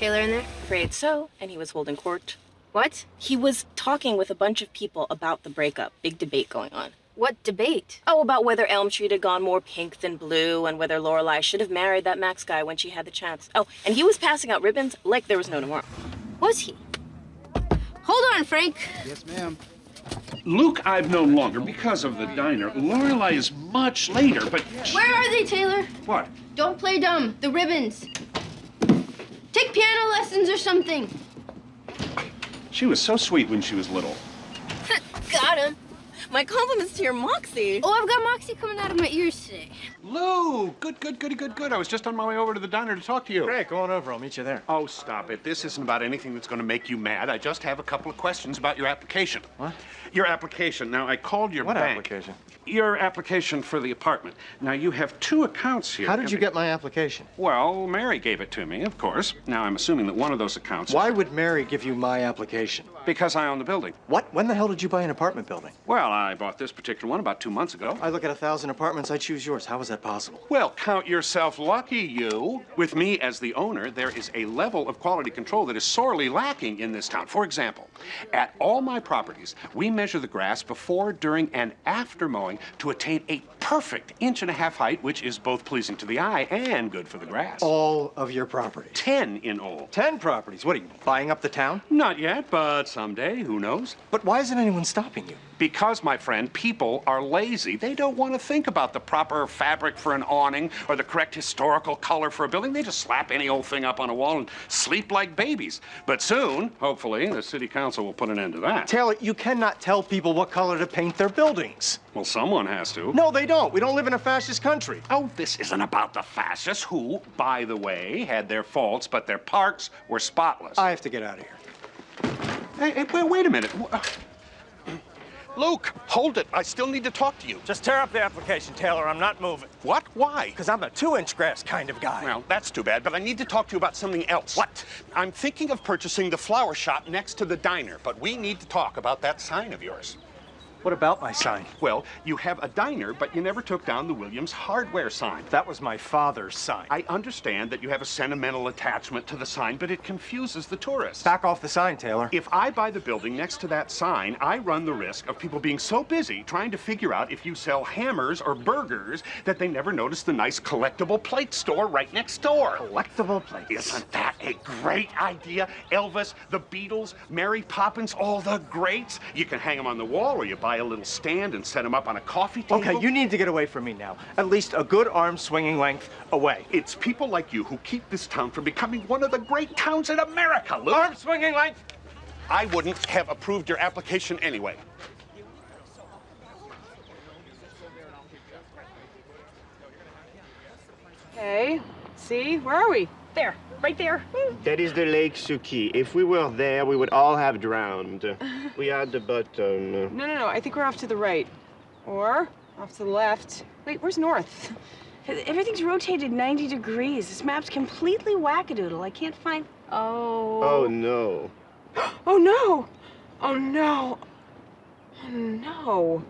Taylor in there? Afraid so, and he was holding court. What? He was talking with a bunch of people about the breakup. Big debate going on. What debate? Oh, about whether Elm Street had gone more pink than blue and whether Lorelai should have married that Max guy when she had the chance. Oh, and he was passing out ribbons like there was no tomorrow. Was he? Hold on, Frank. Yes, ma'am. Luke I've known longer because of the diner. Lorelai is much later, but... Where are they, Taylor? What? Don't play dumb. The ribbons. Take piano lessons or something. She was so sweet when she was little. Got him. My compliments to your Moxie. Oh, I've got Moxie coming out of my ears today. Lou! Good. I was just on my way over to the diner to talk to you. Great, go on over. I'll meet you there. Oh, stop it. This isn't about anything that's going to make you mad. I just have a couple of questions about your application. What? Your application. Now, I called your bank. What application? Your application for the apartment. Now, you have 2 accounts here. How did you get my application? Well, Mary gave it to me, of course. Now, I'm assuming that one of those accounts... Why would Mary give you my application? Because I own the building. What? When the hell did you buy an apartment building? Well, I bought this particular one about 2 months ago. I look at 1,000 apartments, I choose yours. How is that possible? Well, count yourself lucky, you. With me as the owner, there is a level of quality control that is sorely lacking in this town. For example, at all my properties, we measure the grass before, during, and after mowing to attain a perfect 1.5 inch height, which is both pleasing to the eye and good for the grass. All of your properties? 10 in all. 10 properties? What, are you buying up the town? Not yet, but someday, who knows? But why isn't anyone stopping you? Because, my friend, people are lazy. They don't want to think about the proper fabric for an awning or the correct historical color for a building. They just slap any old thing up on a wall and sleep like babies. But soon, hopefully, the city council will put an end to that. Taylor, you cannot tell people what color to paint their buildings. Well, someone has to. No, they don't. We don't live in a fascist country. Oh, this isn't about the fascists who, by the way, had their faults, but their parks were spotless. I have to get out of here. Hey, wait a minute. Luke, hold it. I still need to talk to you. Just tear up the application, Taylor. I'm not moving. What? Why? Because I'm a 2-inch grass kind of guy. Well, that's too bad, but I need to talk to you about something else. What? I'm thinking of purchasing the flower shop next to the diner, but we need to talk about that sign of yours. What about my sign? Well, you have a diner, but you never took down the Williams hardware sign. That was my father's sign. I understand that you have a sentimental attachment to the sign, but it confuses the tourists. Back off the sign, Taylor. If I buy the building next to that sign, I run the risk of people being so busy trying to figure out if you sell hammers or burgers that they never notice the nice collectible plate store right next door. Collectible plates. Isn't that a great idea? Elvis, the Beatles, Mary Poppins, all the greats. You can hang them on the wall, or you buy a little stand and set them up on a coffee table. Okay, you need to get away from me now. At least a good arm swinging length away. It's people like you who keep this town from becoming one of the great towns in America, Luke. Arm swinging length? I wouldn't have approved your application anyway. Okay, see, where are we? There, right there. That is the Lake Suki. If we were there, we would all have drowned. We are at the bottom. No, I think we're off to the right. Or off to the left. Wait, where's north? Everything's rotated 90 degrees. This map's completely wackadoodle. I can't find... Oh, no. Oh, no! Oh, no! Oh, no!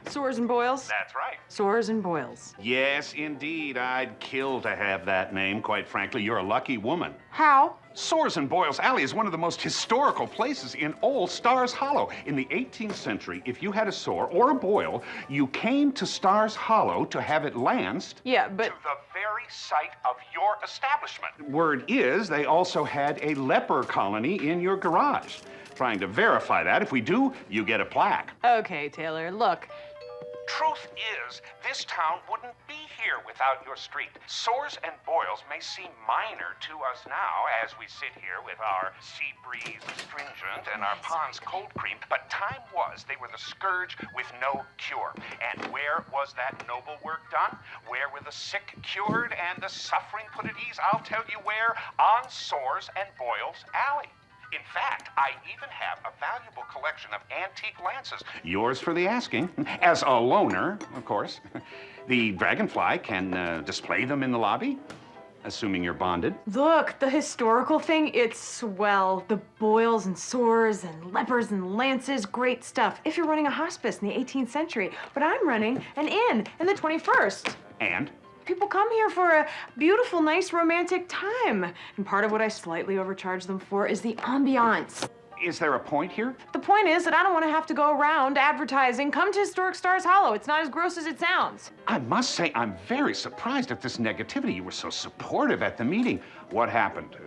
Sores and boils? That's right. Sores and boils. Yes, indeed. I'd kill to have that name, quite frankly. You're a lucky woman. How? Sores and Boils Alley is one of the most historical places in all Stars Hollow. In the 18th century, if you had a sore or a boil, you came to Stars Hollow to have it lanced Yeah, but... to the very site of your establishment. Word is, they also had a leper colony in your garage. Trying to verify that. If we do, you get a plaque. Okay, Taylor, look. Truth is, this town wouldn't be here without your street. Sores and boils may seem minor to us now as we sit here with our sea breeze astringent and our Pond's cold cream, but time was they were the scourge with no cure. And where was that noble work done? Where were the sick cured and the suffering put at ease? I'll tell you where, on Sores and Boils Alley. In fact, I even have a valuable collection of antique lances. Yours for the asking. As a loaner, of course. The Dragonfly can display them in the lobby, assuming you're bonded. Look, the historical thing, it's swell. The boils and sores and lepers and lances, great stuff. If you're running a hospice in the 18th century. But I'm running an inn in the 21st. And People come here for a beautiful, nice, romantic time. And part of what I slightly overcharge them for is the ambiance. Is there a point here? The point is that I don't want to have to go around advertising, come to Historic Stars Hollow. It's not as gross as it sounds. I must say, I'm very surprised at this negativity. You were so supportive at the meeting. What happened?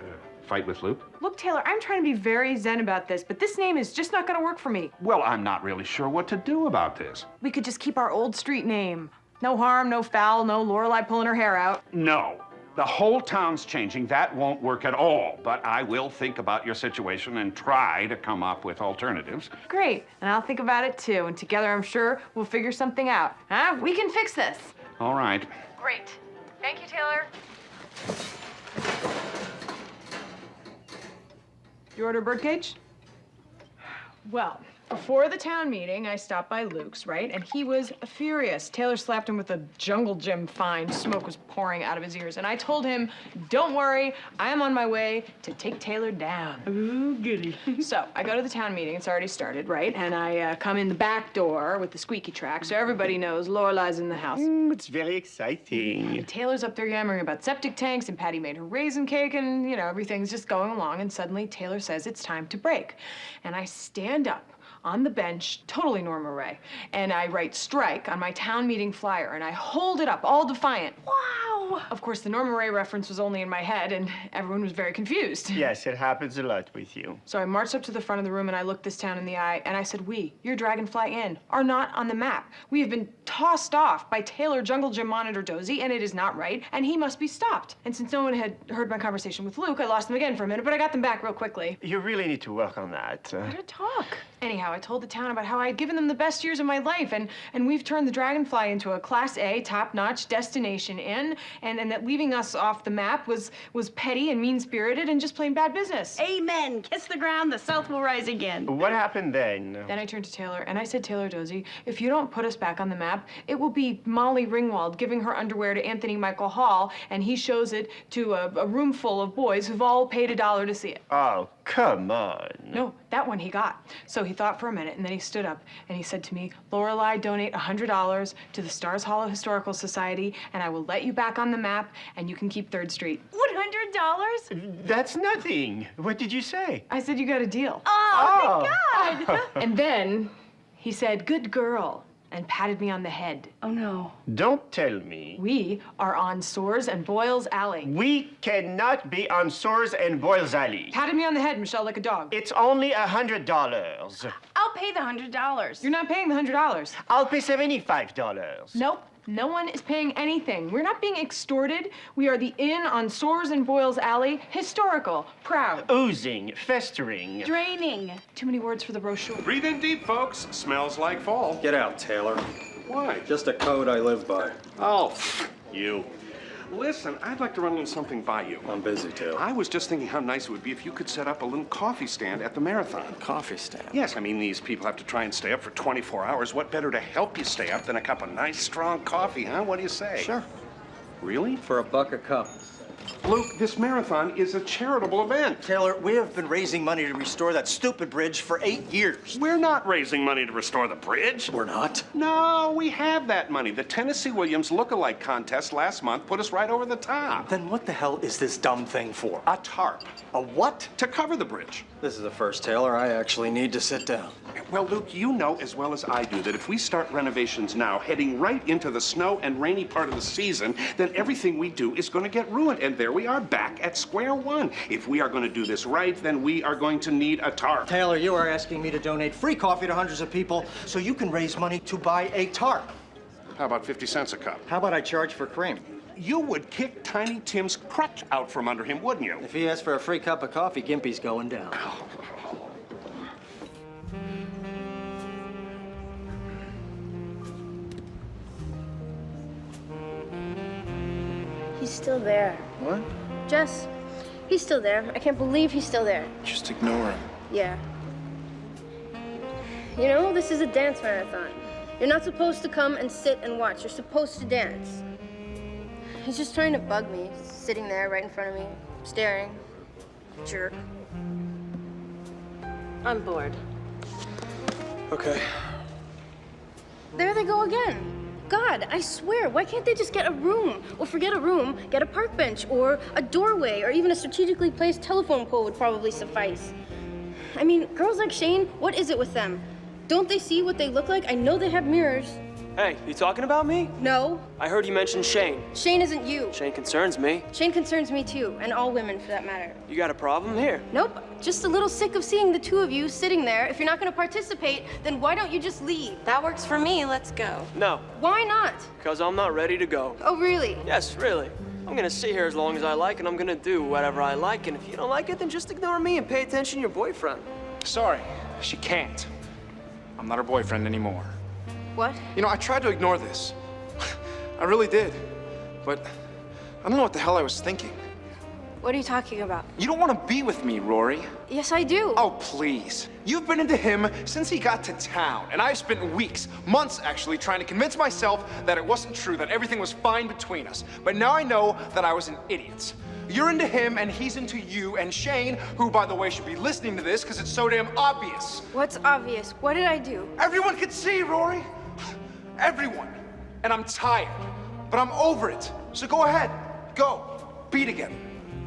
Fight with Luke? Look, Taylor, I'm trying to be very zen about this, but this name is just not going to work for me. Well, I'm not really sure what to do about this. We could just keep our old street name. No harm, no foul, no Lorelai pulling her hair out. No. The whole town's changing. That won't work at all. But I will think about your situation and try to come up with alternatives. Great, and I'll think about it too, and together I'm sure we'll figure something out. Huh? We can fix this. All right. Great. Thank you, Taylor. You order birdcage? Well, before the town meeting, I stopped by Luke's, right? And he was furious. Taylor slapped him with a jungle gym fine. Smoke was pouring out of his ears. And I told him, don't worry, I am on my way to take Taylor down. Ooh, goody. So I go to the town meeting. It's already started, right? And I come in the back door with the squeaky track, so everybody knows Lorelai's in the house. It's very exciting. And Taylor's up there yammering about septic tanks, and Patty made her raisin cake, and, you know, everything's just going along. And suddenly Taylor says it's time to break. And I stand up on the bench, totally Norma Ray, and I write strike on my town meeting flyer, and I hold it up, all defiant. Wow! Of course, the Norma Ray reference was only in my head, and everyone was very confused. Yes, it happens a lot with you. So I marched up to the front of the room, and I looked this town in the eye, and I said, we, your Dragonfly Inn, are not on the map. We have been tossed off by Taylor Jungle Gym Monitor Dozy, and it is not right, and he must be stopped. And since no one had heard my conversation with Luke, I lost them again for a minute, but I got them back real quickly. You really need to work on that. How to talk. Anyhow, I told the town about how I had given them the best years of my life, and we've turned the Dragonfly into a Class A, top-notch destination inn, and that leaving us off the map was petty and mean-spirited and just plain bad business. Amen. Kiss the ground, the South will rise again. What happened then? Then I turned to Taylor, and I said, Taylor Dozy, if you don't put us back on the map, it will be Molly Ringwald giving her underwear to Anthony Michael Hall, and he shows it to a room full of boys who've all paid $1 to see it. Oh, come on. No, that one he got. So he thought for a minute, and then he stood up, and he said to me, Lorelai, donate $100 to the Stars Hollow Historical Society, and I will let you back on the map, and you can keep 3rd Street. $100? That's nothing. What did you say? I said, you got a deal. Oh, thank God. And then he said, good girl, and patted me on the head. Oh, no. Don't tell me. We are on Sores and Boyles Alley. We cannot be on Sores and Boyles Alley. Patted me on the head, Michelle, like a dog. It's only $100. I'll pay the $100. You're not paying the $100. I'll pay $75. Nope. No one is paying anything. We're not being extorted. We are the inn on Sores and Boyles Alley. Historical. Proud. Oozing, festering. Draining. Too many words for the brochure. Breathe in deep, folks. Smells like fall. Get out, Taylor. Why? Just a code I live by. Oh, you. Listen, I'd like to run into something by you. I'm busy, Taylor. I was just thinking how nice it would be if you could set up a little coffee stand at the marathon. Coffee stand? Yes, I mean, these people have to try and stay up for 24 hours. What better to help you stay up than a cup of nice, strong coffee, huh? What do you say? Sure. Really? For $1 a cup. Luke, this marathon is a charitable event. Taylor, we have been raising money to restore that stupid bridge for 8 years. We're not raising money to restore the bridge. We're not? No, we have that money. The Tennessee Williams look-alike contest last month put us right over the top. Then what the hell is this dumb thing for? A tarp. A what? To cover the bridge. This is the first, Taylor. I actually need to sit down. Well, Luke, you know as well as I do that if we start renovations now, heading right into the snow and rainy part of the season, then everything we do is going to get ruined. And there we are back at square one. If we are going to do this right, then we are going to need a tarp. Taylor, you are asking me to donate free coffee to hundreds of people so you can raise money to buy a tarp. How about 50 cents a cup? How about I charge for cream? You would kick Tiny Tim's crutch out from under him, wouldn't you? If he asks for a free cup of coffee, Gimpy's going down. He's still there. What? Jess, he's still there. I can't believe he's still there. Just ignore him. Yeah. You know, this is a dance marathon. You're not supposed to come and sit and watch. You're supposed to dance. He's just trying to bug me, sitting there right in front of me, staring. Jerk. I'm bored. Okay. There they go again. God, I swear, why can't they just get a room? Or forget a room, get a park bench, or a doorway, or even a strategically placed telephone pole would probably suffice. I mean, girls like Shane, what is it with them? Don't they see what they look like? I know they have mirrors. Hey, you talking about me? No. I heard you mention Shane. Shane isn't you. Shane concerns me. Shane concerns me too, and all women for that matter. You got a problem here? Nope. Just a little sick of seeing the two of you sitting there. If you're not gonna participate, then why don't you just leave? That works for me. Let's go. No, Why not? because I'm not ready to go. Oh, really? Yes, really. I'm gonna sit here as long as I like, and I'm gonna do whatever I like, and if you don't like it, then just ignore me and pay attention to your boyfriend. Sorry, she can't. I'm not her boyfriend anymore. What? You know, I tried to ignore this. I really did. But I don't know what the hell I was thinking. What are you talking about? You don't want to be with me, Rory. Yes, I do. Oh, please. You've been into him since he got to town, and I've spent weeks, months actually, trying to convince myself that it wasn't true, that everything was fine between us. But now I know that I was an idiot. You're into him, and he's into you, and Shane, who, by the way, should be listening to this because it's so damn obvious. What's obvious? What did I do? Everyone could see, Rory. Everyone. And I'm tired, but I'm over it. So go ahead, go, be together.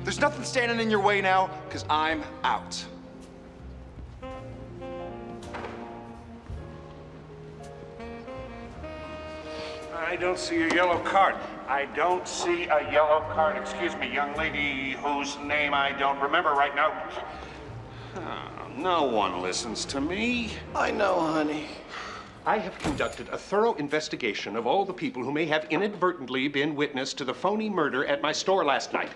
There's nothing standing in your way now, because I'm out. I don't see a yellow card. I don't see a yellow card. Excuse me, young lady whose name I don't remember right now. No one listens to me. I know, honey. I have conducted a thorough investigation of all the people who may have inadvertently been witness to the phony murder at my store last night.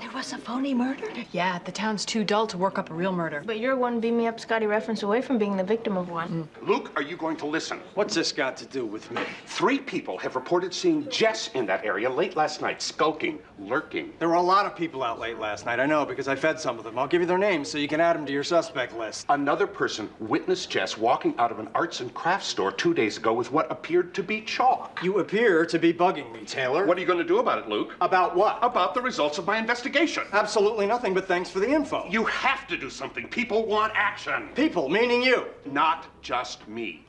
There was a phony murder? Yeah, the town's too dull to work up a real murder. But you're one beam me up Scotty reference away from being the victim of one. Luke, are you going to listen? What's this got to do with me? 3 people have reported seeing Jess in that area late last night, skulking, lurking. There were a lot of people out late last night, I know, because I fed some of them. I'll give you their names so you can add them to your suspect list. Another person witnessed Jess walking out of an arts and crafts store 2 days ago with what appeared to be chalk. You appear to be bugging me, Taylor. What are you going to do about it, Luke? About what? About the results of my investigation. Absolutely nothing, but thanks for the info. You have to do something. People want action. People, meaning you. Not just me.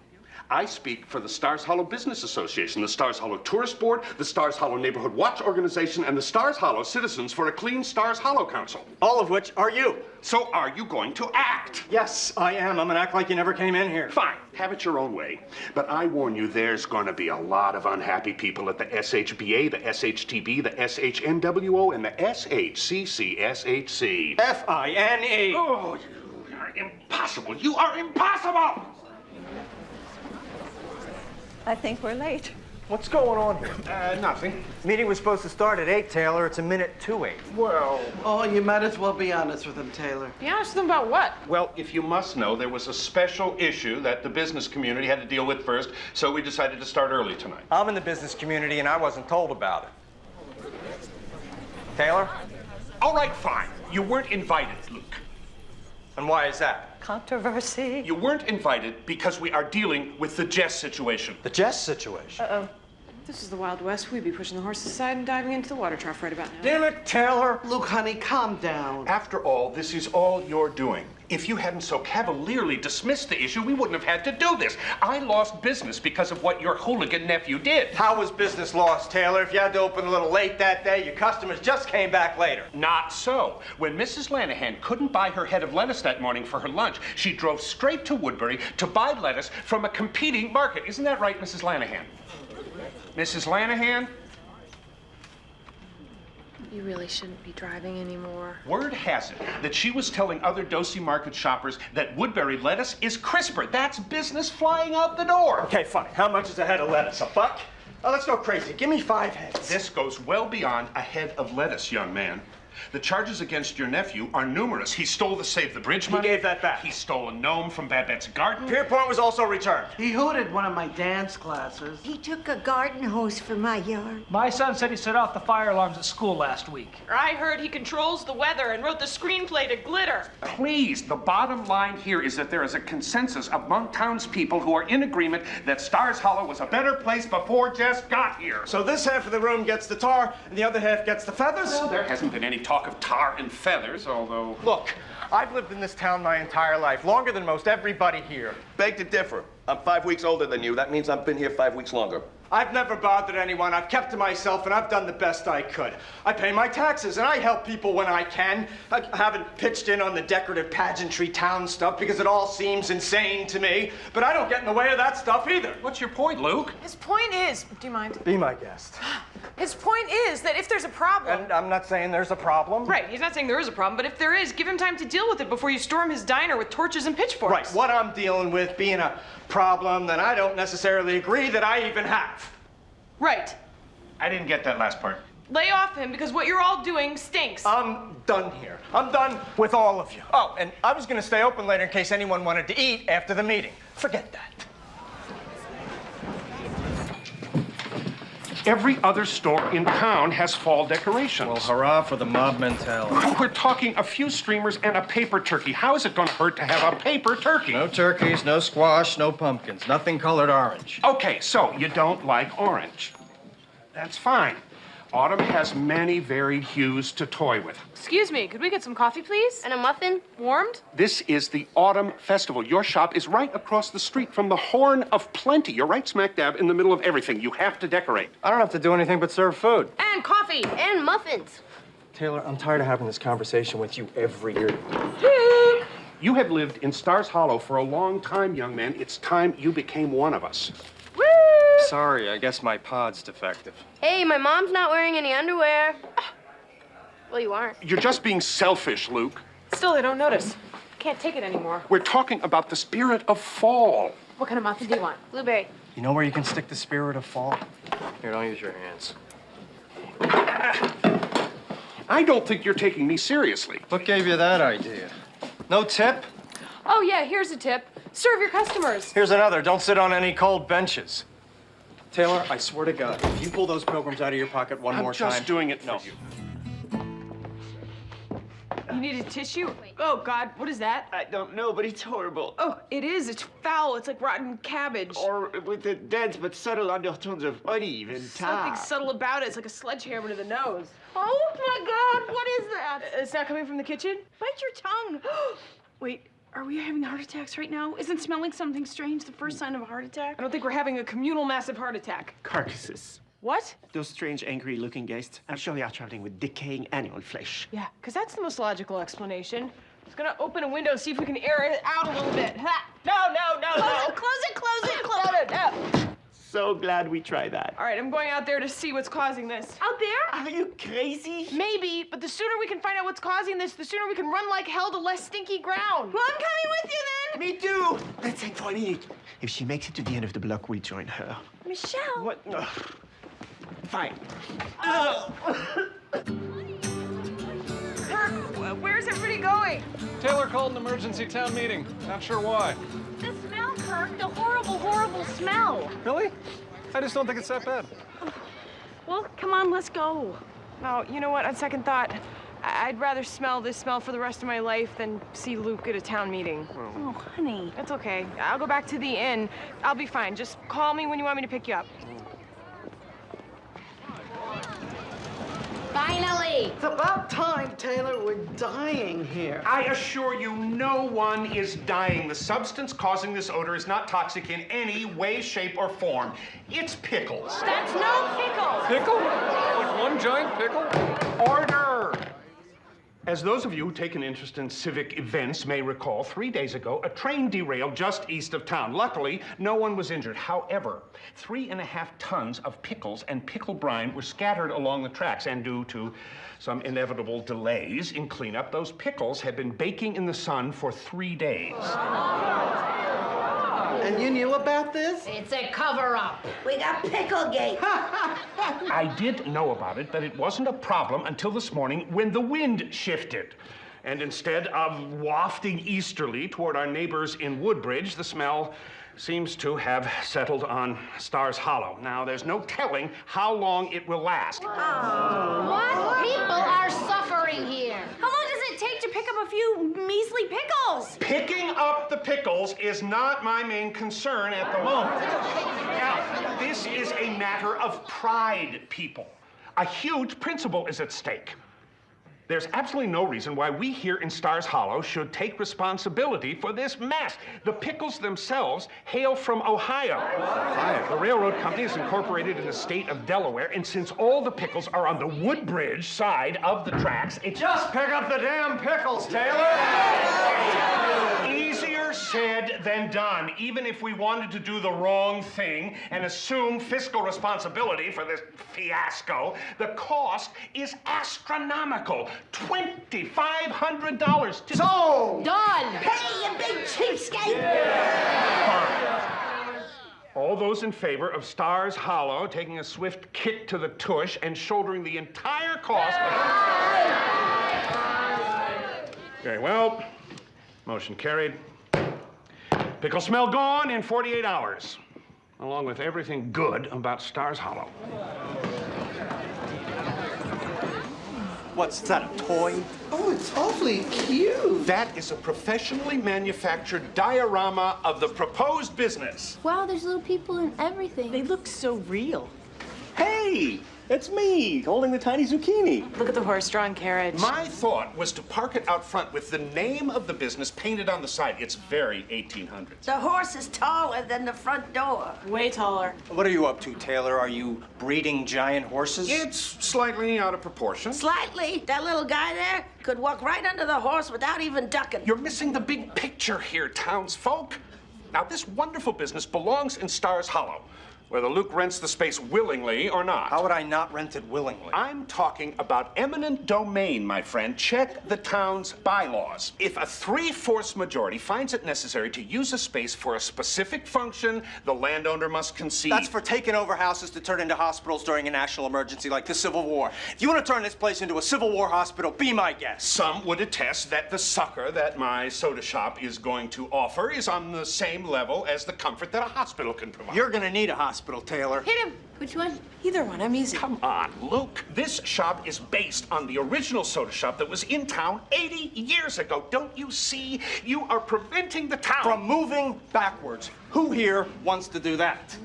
I speak for the Stars Hollow Business Association, the Stars Hollow Tourist Board, the Stars Hollow Neighborhood Watch Organization, and the Stars Hollow Citizens for a Clean Stars Hollow Council. All of which are you. So are you going to act? Yes, I am. I'm gonna act like you never came in here. Fine, have it your own way. But I warn you, there's going to be a lot of unhappy people at the SHBA, the SHTB, the SHNWO, and the SHCCSHC. F-I-N-E. Oh, you are impossible. You are impossible! I think we're late. What's going on here? Nothing. Meeting was supposed to start at 8, Taylor. It's a minute to 8. Well, Oh, you might as well be honest with him, Taylor. Be honest with them about what? well, if you must know, there was a special issue that the business community had to deal with first, so we decided to start early tonight. I'm in the business community, and I wasn't told about it. Taylor? All right, fine. You weren't invited, Luke. And why is that? Controversy. You weren't invited because we are dealing with the Jess situation. The Jess situation. Uh-oh. This is the Wild West. We'd be pushing the horses aside and diving into the water trough right about now. Damn it, Taylor! Luke, honey, calm down. After all, this is all you're doing. If you hadn't so cavalierly dismissed the issue, we wouldn't have had to do this. I lost business because of what your hooligan nephew did. How was business lost, Taylor? If you had to open a little late that day, your customers just came back later. Not so. When Mrs. Lanahan couldn't buy her head of lettuce that morning for her lunch, she drove straight to Woodbury to buy lettuce from a competing market. Isn't that right, Mrs. Lanahan? Mrs. Lanahan? You really shouldn't be driving anymore. Word has it that she was telling other Doose Market shoppers that Woodbury lettuce is crisper. That's business flying out the door. Okay, fine. How much is a head of lettuce? $1? Oh, let's go crazy. Give me 5 heads. This goes well beyond a head of lettuce, young man. The charges against your nephew are numerous. He stole the Save the Bridge money. He gave that back. He stole a gnome from Babette's garden. Pierpont was also returned. He hooted one of my dance classes. He took a garden hose from my yard. My son said he set off the fire alarms at school last week. I heard he controls the weather and wrote the screenplay to Glitter. Please, the bottom line here is that there is a consensus among townspeople who are in agreement that Stars Hollow was a better place before Jess got here. So this half of the room gets the tar, and the other half gets the feathers? Well, there hasn't been any talk of tar and feathers, although... Look, I've lived in this town my entire life, longer than most everybody here. Beg to differ. I'm 5 weeks older than you. That means I've been here 5 weeks longer. I've never bothered anyone. I've kept to myself, and I've done the best I could. I pay my taxes, and I help people when I can. I haven't pitched in on the decorative pageantry town stuff because it all seems insane to me. But I don't get in the way of that stuff either. What's your point, Luke? His point is, do you mind? Be my guest. His point is that if there's a problem... And I'm not saying there's a problem. Right, he's not saying there is a problem, but if there is, give him time to deal with it before you storm his diner with torches and pitchforks. Right, what I'm dealing with being a problem that I don't necessarily agree that I even have. Right. I didn't get that last part. Lay off him because what you're all doing stinks. I'm done here. I'm done with all of you. Oh, and I was gonna stay open later in case anyone wanted to eat after the meeting. Forget that. Every other store in town has fall decorations. Well, hurrah for the mob mentality. We're talking a few streamers and a paper turkey. How is it going to hurt to have a paper turkey? No turkeys, no squash, no pumpkins. Nothing colored orange. Okay, so you don't like orange. That's fine. Autumn has many varied hues to toy with. Excuse me, could we get some coffee, please? And a muffin? Warmed? This is the Autumn Festival. Your shop is right across the street from the Horn of Plenty. You're right smack dab in the middle of everything. You have to decorate. I don't have to do anything but serve food. And coffee! And muffins. Taylor, I'm tired of having this conversation with you every year. You have lived in Stars Hollow for a long time, young man. It's time you became one of us. Sorry, I guess my pod's defective. Hey, my mom's not wearing any underwear. Well, you aren't. You're just being selfish, Luke. Still, they don't notice. Can't take it anymore. We're talking about the spirit of fall. What kind of muffin do you want? Blueberry. You know where you can stick the spirit of fall? Here, don't use your hands. I don't think you're taking me seriously. What gave you that idea? No tip? Oh, yeah, here's a tip. Serve your customers. Here's another. Don't sit on any cold benches. Taylor, I swear to God, if you pull those pilgrims out of your pocket one more time... I'm just doing it for you. You need a tissue? Oh, God, what is that? I don't know, but it's horrible. Oh, it is. It's foul. It's like rotten cabbage. Or with the dense but subtle undertones of olive and tar. Nothing subtle about it. It's like a sledgehammer to the nose. Oh, my God, what is that? It's not coming from the kitchen? Bite your tongue. Wait, are we having heart attacks right now? Isn't smelling something strange the first sign of a heart attack? I don't think we're having a communal massive heart attack. Carcasses. What? Those strange, angry-looking guests. I'm sure they are traveling with decaying animal flesh. Yeah, because that's the most logical explanation. Just gonna open a window, see if we can air it out a little bit. Ha! No. Close it. No. So glad we tried that. All right, I'm going out there to see what's causing this. Out there? Are you crazy? Maybe, but the sooner we can find out what's causing this, the sooner we can run like hell to less stinky ground. Well, I'm coming with you then. Me too. Let's hang for a minute. If she makes it to the end of the block, we'll join her. Michelle. What? No. Fine. Kirk, where's everybody going? Taylor called an emergency town meeting. Not sure why. The smell, Kirk. The horrible, horrible smell. Really? I just don't think it's that bad. Well, come on, let's go. No, you know what? On second thought, I'd rather smell this smell for the rest of my life than see Luke at a town meeting. Oh, honey. That's okay. I'll go back to the inn. I'll be fine. Just call me when you want me to pick you up. Finally! It's about time, Taylor. We're dying here. I assure you, no one is dying. The substance causing this odor is not toxic in any way, shape, or form. It's pickles. That's no pickle. Pickle? Like one giant pickle? Order! As those of you who take an interest in civic events may recall, 3 days ago, a train derailed just east of town. Luckily, no one was injured. However, 3.5 tons of pickles and pickle brine were scattered along the tracks, and due to some inevitable delays in cleanup, those pickles had been baking in the sun for 3 days. And you knew about this? It's a cover-up. We got Picklegate. I did know about it, but it wasn't a problem until this morning when the wind shifted. And instead of wafting easterly toward our neighbors in Woodbridge, the smell seems to have settled on Stars Hollow. Now, there's no telling how long it will last. What? People are suffering here. How long does it take to pick up a few measly pickles? Picking up the pickles is not my main concern at the moment. Now, this is a matter of pride, people. A huge principle is at stake. There's absolutely no reason why we here in Stars Hollow should take responsibility for this mess. The pickles themselves hail from Ohio. The railroad company is incorporated in the state of Delaware, and since all the pickles are on the Woodbridge side of the tracks, it's... Just pick up the damn pickles, Taylor! Easier said than done. Even if we wanted to do the wrong thing and assume fiscal responsibility for this fiasco, the cost is astronomical. $2,500. So Done. Hey, you big cheapskate! Fine. All those in favor of Stars Hollow taking a swift kick to the tush and shouldering the entire cost. Okay, well, motion carried. Pickle smell gone in 48 hours, along with everything good about Stars Hollow. What's that, a toy? Oh, it's awfully cute. That is a professionally manufactured diorama of the proposed business. Wow, there's little people and everything. They look so real. Hey, it's me, holding the tiny zucchini. Look at the horse-drawn carriage. My thought was to park it out front with the name of the business painted on the side. It's very 1800s. The horse is taller than the front door. Way taller. What are you up to, Taylor? Are you breeding giant horses? It's slightly out of proportion. Slightly. That little guy there could walk right under the horse without even ducking. You're missing the big picture here, townsfolk. Now, this wonderful business belongs in Stars Hollow, whether Luke rents the space willingly or not. How would I not rent it willingly? I'm talking about eminent domain, my friend. Check the town's bylaws. If a 3/4 majority finds it necessary to use a space for a specific function, the landowner must concede. That's for taking over houses to turn into hospitals during a national emergency like the Civil War. If you want to turn this place into a Civil War hospital, be my guest. Some would attest that the succor that my soda shop is going to offer is on the same level as the comfort that a hospital can provide. You're gonna need a hospital, Taylor. Hit him. Which one? Either one, I'm easy. Come on, Luke. This shop is based on the original soda shop that was in town 80 years ago. Don't you see? You are preventing the town From moving backwards. Who here wants to do that?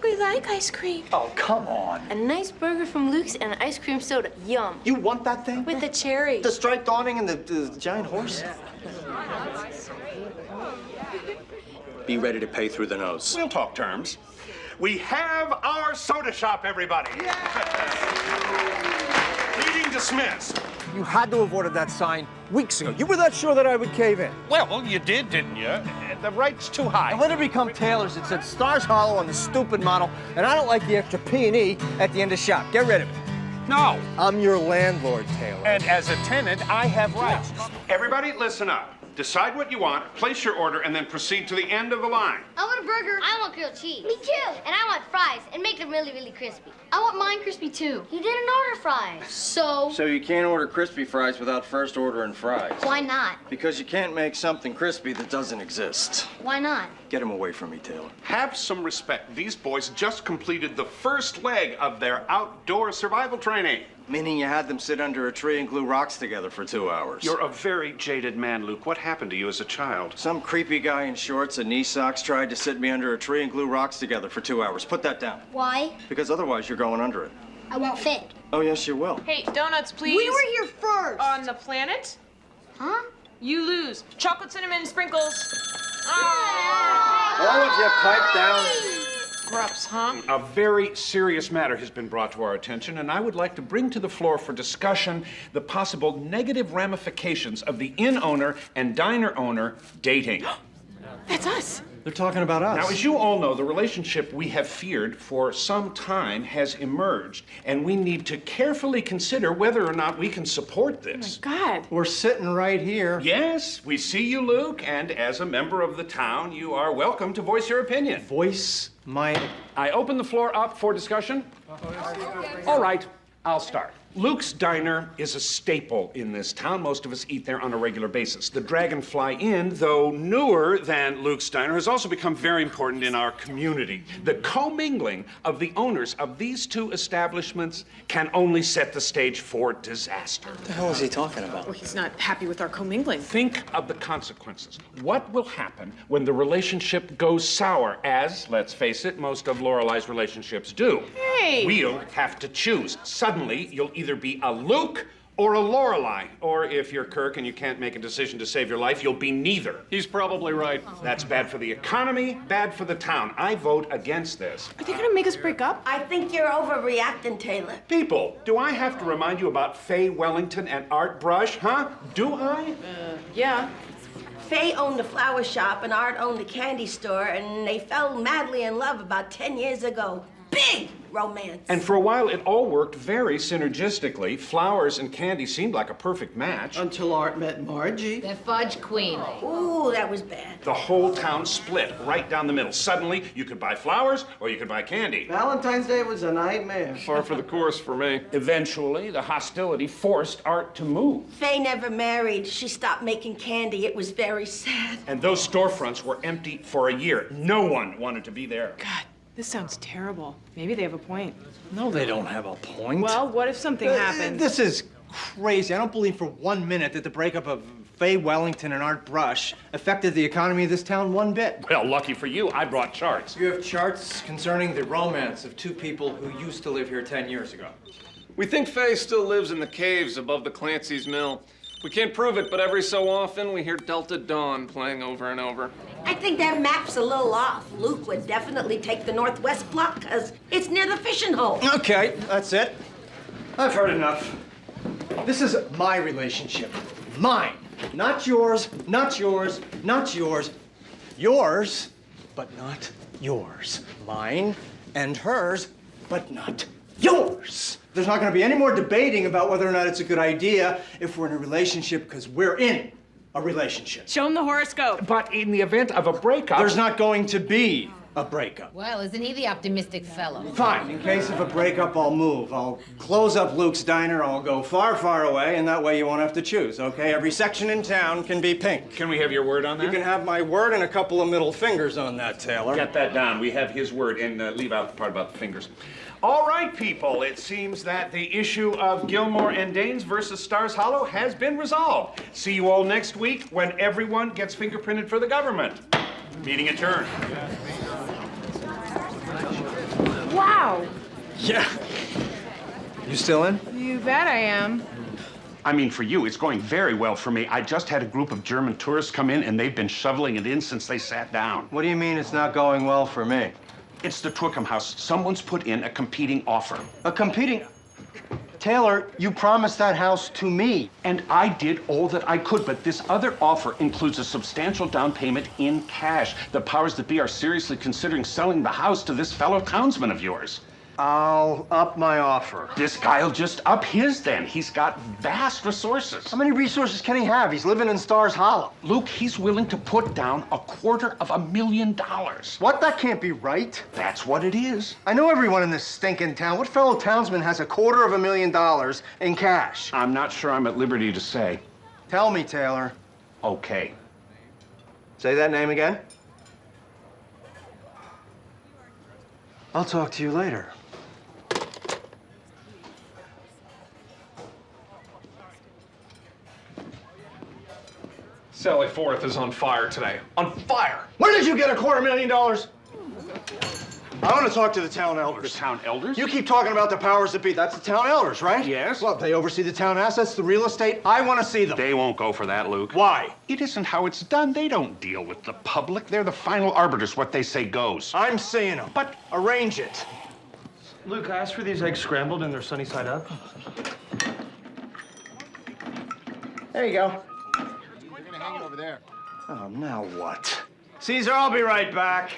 We like ice cream. Oh, come on. A nice burger from Luke's and an ice cream soda. Yum. You want that thing? With the cherry. The striped awning and the giant horse? Be ready to pay through the nose. We'll talk terms. We have our soda shop, everybody. Meeting dismissed. You had to have ordered that sign weeks ago. You were that sure that I would cave in. Well, you did, didn't you? The rate's too high. And when it become Taylor's, it said Stars Hollow on the stupid model, and I don't like the extra P&E at the end of shop. Get rid of it. No. I'm your landlord, Taylor. And as a tenant, I have rights. Everybody, listen up. Decide what you want, place your order, and then proceed to the end of the line. I want a burger. I want grilled cheese. Me too. And I want fries, and make them really, really crispy. I want mine crispy too. You didn't order fries. So you can't order crispy fries without first ordering fries. why not? Because you can't make something crispy that doesn't exist. Why not? Get him away from me, Taylor. Have some respect. These boys just completed the first leg of their outdoor survival training. Meaning you had them sit under a tree and glue rocks together for 2 hours. You're a very jaded man, Luke. What happened to you as a child? Some creepy guy in shorts and knee socks tried to sit me under a tree and glue rocks together for 2 hours. Put that down. Why? Because otherwise you're going under it. I won't fit. Oh, yes, you will. Hey, donuts, please. We were here first. On the planet? Huh? You lose. Chocolate cinnamon sprinkles. All of you pipe down. Grups, huh? A very serious matter has been brought to our attention, and I would like to bring to the floor for discussion the possible negative ramifications of the inn owner and diner owner dating. That's us. They're talking about us. Now, as you all know, the relationship we have feared for some time has emerged, and we need to carefully consider whether or not we can support this. God. We're sitting right here. Yes, we see you, Luke, and as a member of the town, you are welcome to voice your opinion. Voice my... I open the floor up for discussion. All right, I'll start. Luke's Diner is a staple in this town. Most of us eat there on a regular basis. The Dragonfly Inn, though newer than Luke's Diner, has also become very important in our community. The commingling of the owners of these two establishments can only set the stage for disaster. What the hell is he talking about? Well, he's not happy with our commingling. Think of the consequences. What will happen when the relationship goes sour, as, let's face it, most of Lorelai's relationships do? Hey! We'll have to choose. Suddenly, you'll either be a Luke or a Lorelai. Or if you're Kirk and you can't make a decision to save your life, you'll be neither. He's probably right. That's bad for the economy, bad for the town. I vote against this. Are they gonna make us break up? I think you're overreacting, Taylor. People, do I have to remind you about Faye Wellington and Art Brush, huh? Do I? Yeah. Faye owned a flower shop and Art owned a candy store, and they fell madly in love about 10 years ago. Big romance. And for a while, it all worked very synergistically. Flowers and candy seemed like a perfect match. Until Art met Margie. The fudge queen. Ooh, that was bad. The whole town split right down the middle. Suddenly, you could buy flowers or you could buy candy. Valentine's Day was a nightmare. Far for the course for me. Eventually, the hostility forced Art to move. Faye never married. She stopped making candy. It was very sad. And those storefronts were empty for a year. No one wanted to be there. God, this sounds terrible. Maybe they have a point. No, they don't have a point. Well, what if something happened? This is crazy. I don't believe for 1 minute that the breakup of Faye Wellington and Art Brush affected the economy of this town one bit. Well, lucky for you, I brought charts. You have charts concerning the romance of two people who used to live here 10 years ago. We think Faye still lives in the caves above the Clancy's mill. We can't prove it, but every so often we hear Delta Dawn playing over and over. I think that map's a little off. Luke would definitely take the northwest block because it's near the fishing hole. Okay, that's it. I've heard enough. This is my relationship. Mine. Not yours, not yours, not yours. Yours, but not yours. Mine and hers, but not yours. There's not going to be any more debating about whether or not it's a good idea if we're in a relationship, because we're in a relationship. Show him the horoscope. But in the event of a breakup... There's not going to be a breakup. Well, isn't he the optimistic fellow? Fine. In case of a breakup, I'll move. I'll close up Luke's Diner. I'll go far, far away, and that way you won't have to choose, okay? Every section in town can be pink. Can we have your word on that? You can have my word and a couple of middle fingers on that, Taylor. Get that down. We have his word, and leave out the part about the fingers. All right, people. It seems that the issue of Gilmore and Danes versus Stars Hollow has been resolved. See you all next week when everyone gets fingerprinted for the government. Meeting adjourned. Wow. Yeah. You still in? You bet I am. I mean, for you, it's going very well for me. I just had a group of German tourists come in, and they've been shoveling it in since they sat down. What do you mean it's not going well for me? It's the Twickham house. Someone's put in a competing offer. A competing... Taylor, you promised that house to me. And I did all that I could, but this other offer includes a substantial down payment in cash. The powers that be are seriously considering selling the house to this fellow townsman of yours. I'll up my offer. This guy'll just up his then. He's got vast resources. How many resources can he have? He's living in Stars Hollow. Luke, he's willing to put down $250,000. What? That can't be right. That's what it is. I know everyone in this stinking town. What fellow townsman has $250,000 in cash? I'm not sure I'm at liberty to say. Tell me, Taylor. Okay. Say that name again. I'll talk to you later. Sally Forth is on fire today. On fire! Where did you get $250,000? I want to talk to the town elders. The town elders? You keep talking about the powers that be. That's the town elders, right? Yes. Well, they oversee the town assets, the real estate. I want to see them. They won't go for that, Luke. Why? It isn't how it's done. They don't deal with the public. They're the final arbiters. What they say goes. I'm seeing them. But arrange it. Luke, I asked for these eggs scrambled and they're sunny side up. There you go. You're gonna hang it over there. Oh, now what? Caesar, I'll be right back.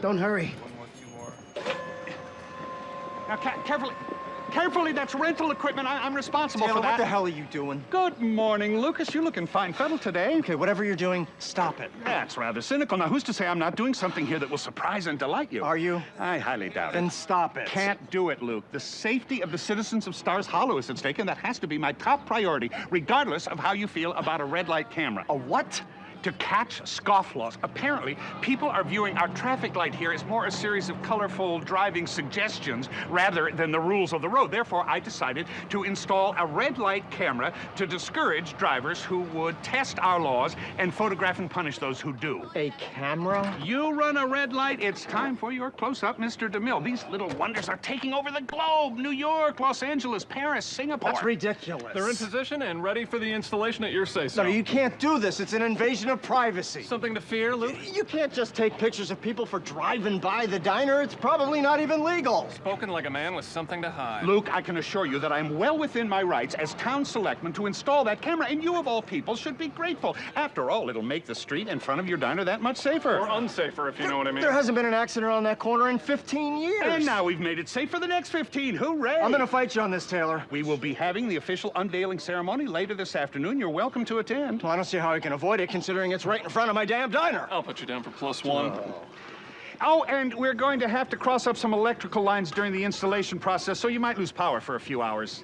Don't hurry. Now, carefully, that's rental equipment. I'm responsible Taylor, for that. what the hell are you doing? Good morning, Lucas. You're looking fine fettled today. Okay, whatever you're doing, stop it. That's rather cynical. Now, who's to say I'm not doing something here that will surprise and delight you? Are you? I highly doubt it. Then stop it. Can't do it, Luke. The safety of the citizens of Stars Hollow is at stake, and that has to be my top priority, regardless of how you feel about a red light camera. A what? to catch scofflaws. Apparently, people are viewing our traffic light here as more a series of colorful driving suggestions rather than the rules of the road. Therefore, I decided to install a red light camera to discourage drivers who would test our laws and photograph and punish those who do. A camera? You run a red light, it's time for your close-up, Mr. DeMille. These little wonders are taking over the globe. New York, Los Angeles, Paris, Singapore. That's ridiculous. They're in position and ready for the installation at your say-so. No, you can't do this. It's an invasion of privacy. Something to fear, Luke? You can't just take pictures of people for driving by the diner. It's probably not even legal. Spoken like a man with something to hide. Luke, I can assure you that I am well within my rights as town selectman to install that camera, and you of all people should be grateful. After all, it'll make the street in front of your diner that much safer. Or unsafer, if you know what I mean. There hasn't been an accident on that corner in 15 years. And now we've made it safe for the next 15. Hooray! I'm gonna fight you on this, Taylor. We will be having the official unveiling ceremony later this afternoon. You're welcome to attend. Well, I don't see how I can avoid it, considering it's right in front of my damn diner. I'll put you down for +1. Oh, and we're going to have to cross up some electrical lines during the installation process, so you might lose power for a few hours.